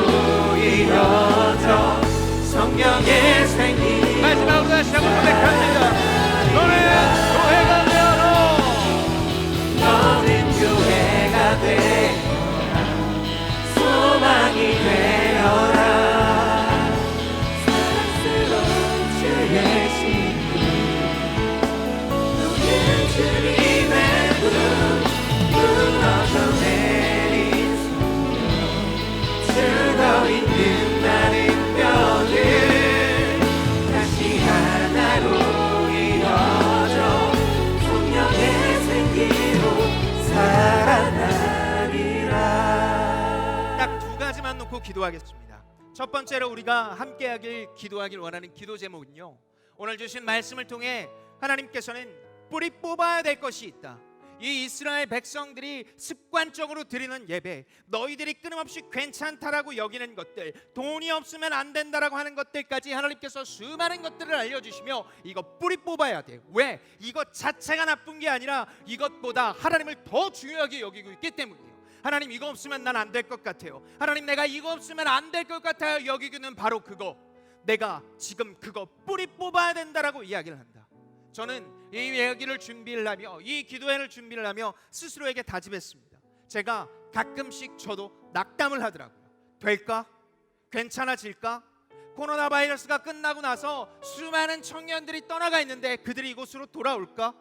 이어져 성령의 생기. 마지막으로 다시 한번 고백합니다. 너는 교회가 되어라. 너는 교회가 되어라. 소망이 되어라. 사랑스러운 주의 신부. 너는 주님의 꿈. 무너져 내린 성령. 죽어있는 마른 뼈들 다시 하나로 이어져 성령의 생기로 살아나리라. 딱 두 가지만 놓고 기도하겠습니다. 첫 번째로 우리가 함께하길 기도하길 원하는 기도 제목은요, 오늘 주신 말씀을 통해 하나님께서는 뿌리 뽑아야 될 것이 있다. 이 이스라엘 백성들이 습관적으로 드리는 예배, 너희들이 끊임없이 괜찮다라고 여기는 것들, 돈이 없으면 안 된다라고 하는 것들까지 하나님께서 수많은 것들을 알려주시며 이거 뿌리 뽑아야 돼. 왜? 이것 자체가 나쁜 게 아니라 이것보다 하나님을 더 중요하게 여기고 있기 때문이에요. 하나님 이거 없으면 난 안 될 것 같아요. 하나님 내가 이거 없으면 안 될 것 같아요. 여기고는 바로 그거, 내가 지금 그거 뿌리 뽑아야 된다라고 이야기를 한다. 저는 이 이야기를 준비를 하며 이 기도회를 준비를 하며 스스로에게 다짐했습니다. 제가 가끔씩 저도 낙담을 하더라고요. 될까? 괜찮아질까? 코로나 바이러스가 끝나고 나서 수많은 청년들이 떠나가 있는데 그들이 이곳으로 돌아올까?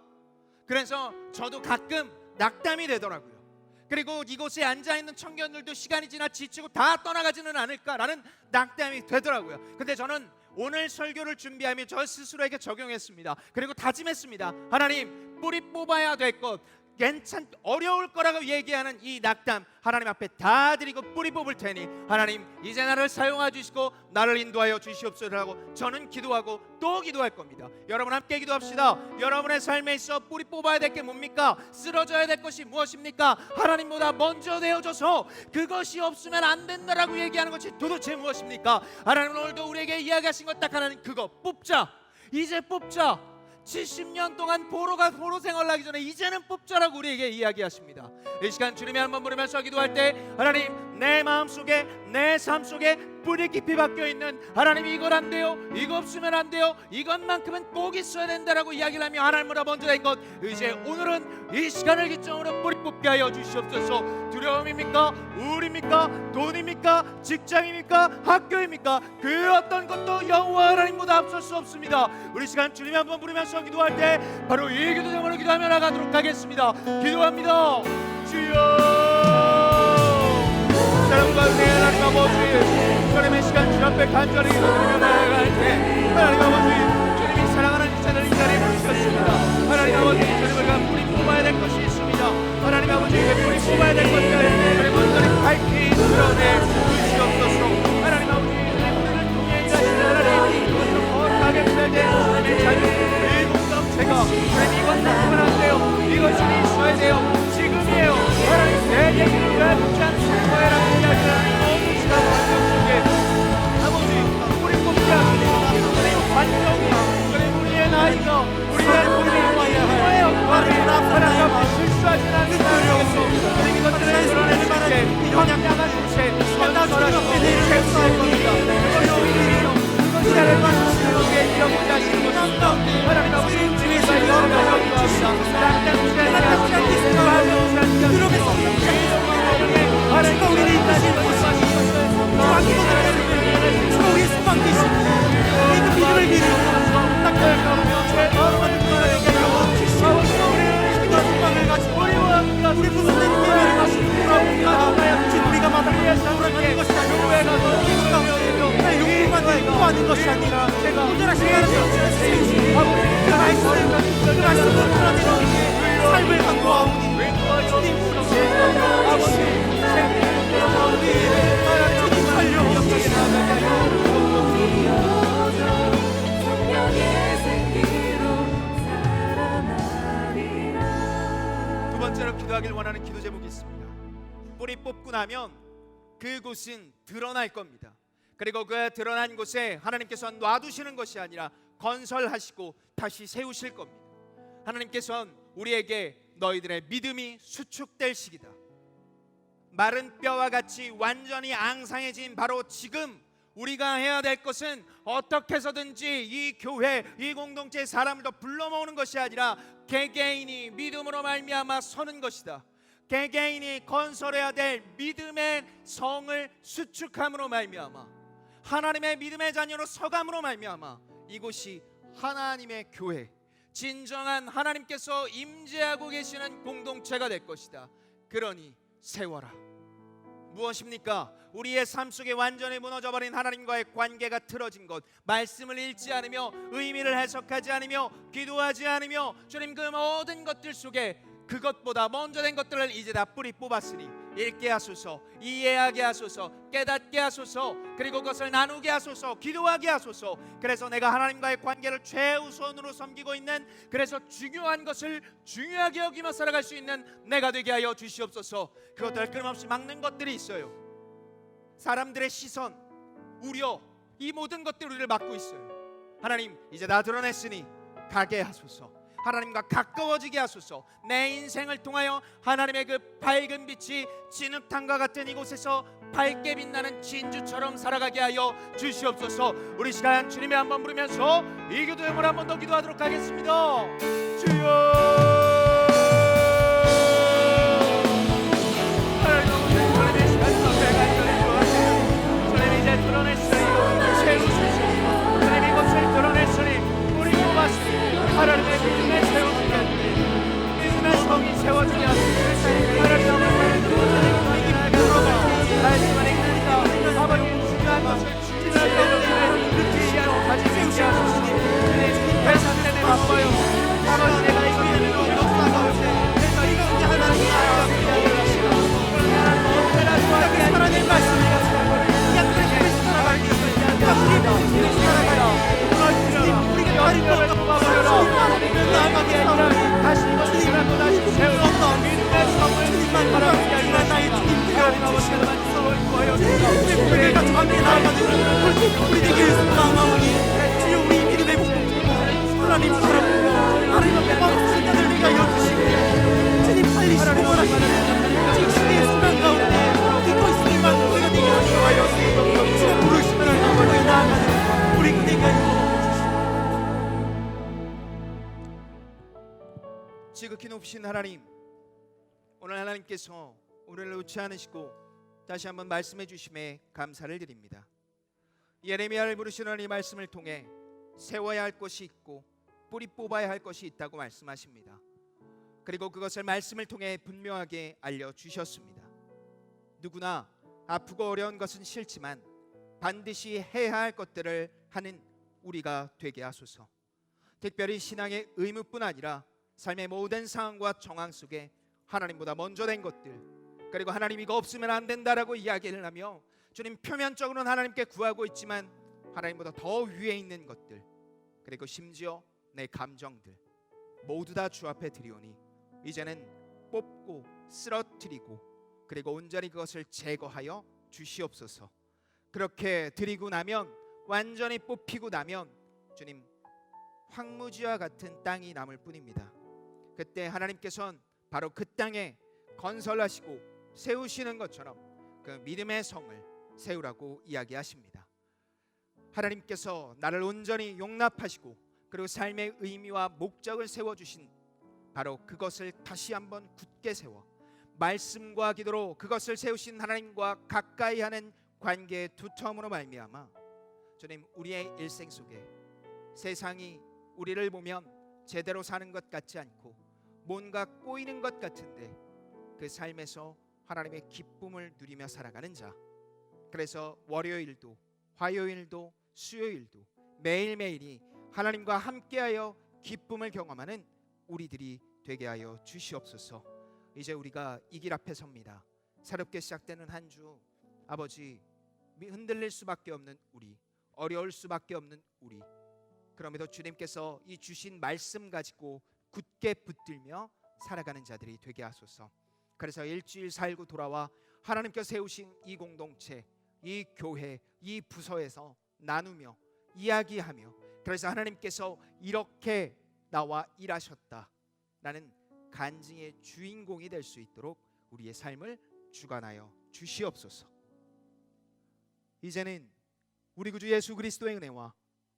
그래서 저도 가끔 낙담이 되더라고요. 그리고 이곳에 앉아있는 청년들도 시간이 지나 지치고 다 떠나가지는 않을까라는 낙담이 되더라고요. 근데 저는 오늘 설교를 준비하며 저 스스로에게 적용했습니다. 그리고 다짐했습니다. 하나님, 뿌리 뽑아야 될 것, 어려울 거라고 얘기하는 이 낙담 하나님 앞에 다 드리고 뿌리 뽑을 테니 하나님 이제 나를 사용하여 주시고 나를 인도하여 주시옵소서라고 저는 기도하고 또 기도할 겁니다. 여러분 함께 기도합시다. 여러분의 삶에 있어 뿌리 뽑아야 될 게 뭡니까? 쓰러져야 될 것이 무엇입니까? 하나님보다 먼저 되어져서 그것이 없으면 안 된다라고 얘기하는 것이 도대체 무엇입니까? 하나님은 오늘도 우리에게 이야기하신 것 딱 하나는 그거 뽑자. 이제 뽑자. 70년 동안 보로 생활을 하기 전에 이제는 뽑자라고 우리에게 이야기하십니다. 이 시간 주님의 한번 부르면서 기도할 때 하나님 내 마음속에 내 삶 속에 뿌리 깊이 박혀있는 하나님 이건 안 돼요, 이거 없으면 안 돼요, 이것만큼은 꼭 있어야 된다라고 이야기를 하며 하나님보다 먼저 된 것 이제 오늘은 이 시간을 기점으로 뿌리 뽑게 하여 주시옵소서. 두려움입니까? 우울입니까? 돈입니까? 직장입니까? 학교입니까? 그 어떤 것도 여호와 하나님보다 앞설 수 없습니다. 우리 시간 주님이 한번 부르면서 기도할 때 바로 이 기도 제목으로 기도하며 나가도록 하겠습니다. 기도합니다. 주여 사랑과 은혜 하나님 아버지 주님의 시간 주 앞에 간절히 기도드리며 나아갈 때 하나님 아버지 주님이 사랑하는 자를 이 자리에 부르셨습니다. 하나님 아버지 주님을 뿌리 뽑아야 될 것이 있습니다. 하나님 아버지 뿌리 뽑아야 될 것들 우리 먼저리 밝히 드러내 주시옵소서. 하나님 아버지 우리를 통해 가신 하나님 그것으로 거룩하게 변화된 주님의 자녀 이 공동체가 주님 이것만큼은 안 돼요, 이것이 있어야 돼요, 지금이에요. 하나님 내 얘기를 왜 묻지 않으시는 이야기하는 모든 시간 환경 속에 아버지 우리 뽑지 않으시고 그리고 환경이 그리고 우리의 나이가 우리의 부모의 역할을 하나님과 실수하지 않는다고 그리고 이것들을 드러내는 때 형량한 주체 선하시고 최소할 겁니다. 그것이 나를 맞추시는 것에 이어보지 않으시는 것입니다. 하나님 아버지 주님께서 여러분을 기도합니다. 낙담치 않게 하시고 말로지 않게 하시고 주가 우리를 인도하시는 것이 주가 우리의 소망 되시고 우리의 그 믿음을 믿으며 낙담을 가르며 제 마음을 듣고 우리를 이기와 소망을 가지고 우리 부모님 예배를 가지고 돌아옵니다. 우리가 마땅히 돌아가는 것이 아니라 교회에 가서 기도하며 용기만 내고 하는 것이 아니라 온전하신 하나님의 세우시니 그 말씀을 풀어내는 삶을 강구하오니 주님 아버지 두 번째로 기도하길 원하는 기도 제목이 있습니다. 뿌리 뽑고 나면 그곳은 드러날 겁니다. 그리고 그 드러난 곳에 하나님께서 놔두시는 것이 아니라 건설하시고 다시 세우실 겁니다. 하나님께서는 우리에게 너희들의 믿음이 수축될 시기다, 마른 뼈와 같이 완전히 앙상해진 바로 지금 우리가 해야 될 것은 어떻게 해서든지 이 교회, 이 공동체의 사람을 더 불러 모으는 것이 아니라 개개인이 믿음으로 말미암아 서는 것이다. 개개인이 건설해야 될 믿음의 성을 수축함으로 말미암아 하나님의 믿음의 자녀로 서감으로 말미암아 이곳이 하나님의 교회, 진정한 하나님께서 임재하고 계시는 공동체가 될 것이다. 그러니 세워라. 무엇입니까? 우리의 삶 속에 완전히 무너져버린 하나님과의 관계가 틀어진 것, 말씀을 읽지 않으며 의미를 해석하지 않으며 기도하지 않으며 주님 그 모든 것들 속에 그것보다 먼저 된 것들을 이제 다 뿌리 뽑았으니 읽게 하소서, 이해하게 하소서, 깨닫게 하소서, 그리고 그것을 나누게 하소서, 기도하게 하소서. 그래서 내가 하나님과의 관계를 최우선으로 섬기고 있는, 그래서 중요한 것을 중요하게 여기며 살아갈 수 있는 내가 되게 하여 주시옵소서. 그것들을 끊임없이 막는 것들이 있어요. 사람들의 시선, 우려, 이 모든 것들이 우리를 막고 있어요. 하나님 이제 다 드러냈으니 가게 하소서. 하나님과 가까워지게 하소서. 내 인생을 통하여 하나님의 그 밝은 빛이 진흙탕과 같은 이곳에서 밝게 빛나는 진주처럼 살아가게 하여 주시옵소서. 우리 시간 주님의 한번 부르면서 이 기도 제목을 한번 더 기도하도록 하겠습니다. 주여 하나님의 믿음의 믿음의 성이 세워지게 하소서. 하나님 말씀을 읽는다. 아버지 중요한 것을 중요한 것을 듣기 위한 가지고 있게 하소서. 주님, 회사 때문에 바빠요. 아버지 내가 이거 지극히 높으신 하나님, 오늘 하나님께서 우리를 놓지 않으시고 다시 한번 말씀해 주심에 감사를 드립니다. 예레미야를 부르시는 이 말씀을 통해 세워야 할 것이 있고 뿌리 뽑아야 할 것이 있다고 말씀하십니다. 그리고 그것을 말씀을 통해 분명하게 알려주셨습니다. 누구나 아프고 어려운 것은 싫지만 반드시 해야 할 것들을 하는 우리가 되게 하소서. 특별히 신앙의 의무뿐 아니라 삶의 모든 상황과 정황 속에 하나님보다 먼저 된 것들, 그리고 하나님 이거 없으면 안 된다라고 이야기를 하며 주님 표면적으로는 하나님께 구하고 있지만 하나님보다 더 위에 있는 것들, 그리고 심지어 내 감정들 모두 다 주 앞에 드리오니 이제는 뽑고 쓰러뜨리고 그리고 온전히 그것을 제거하여 주시옵소서. 그렇게 드리고 나면, 완전히 뽑히고 나면 주님 황무지와 같은 땅이 남을 뿐입니다. 그때 하나님께서는 바로 그 땅에 건설하시고 세우시는 것처럼 그 믿음의 성을 세우라고 이야기하십니다. 하나님께서 나를 온전히 용납하시고 그리고 삶의 의미와 목적을 세워주신 바로 그것을 다시 한번 굳게 세워 말씀과 기도로 그것을 세우신 하나님과 가까이 하는 관계의 두터움으로 말미암아 주님 우리의 일생 속에 세상이 우리를 보면 제대로 사는 것 같지 않고 뭔가 꼬이는 것 같은데 그 삶에서 하나님의 기쁨을 누리며 살아가는 자, 그래서 월요일도 화요일도 수요일도 매일매일이 하나님과 함께하여 기쁨을 경험하는 우리들이 되게 하여 주시옵소서. 이제 우리가 이 길 앞에 섭니다. 새롭게 시작되는 한 주, 아버지 흔들릴 수밖에 없는 우리, 어려울 수밖에 없는 우리, 그럼에도 주님께서 이 주신 말씀 가지고 굳게 붙들며 살아가는 자들이 되게 하소서. 그래서 일주일 살고 돌아와 하나님께서 세우신 이 공동체, 이 교회, 이 부서에서 나누며 이야기하며, 그래서 하나님께서 이렇게 나와 일하셨다라는 간증의 주인공이 될 수 있도록 우리의 삶을 주관하여 주시옵소서. 이제는 우리 구주 예수 그리스도의 은혜와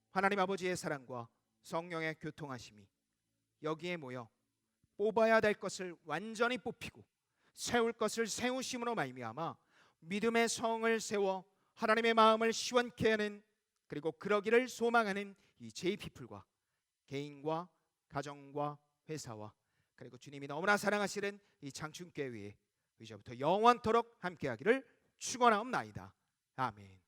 하나님 아버지의 사랑과 성령의 교통하심이 여기에 모여 뽑아야 될 것을 완전히 뽑히고 세울 것을 세우심으로 말미암아 믿음의 성을 세워 하나님의 마음을 시원케 하는, 그리고 그러기를 소망하는 이 JP플과 개인과 가정과 회사와 그리고 주님이 너무나 사랑하시는 이 장충교회에 이제부터 영원토록 함께하기를 축원하옵나이다. 아멘.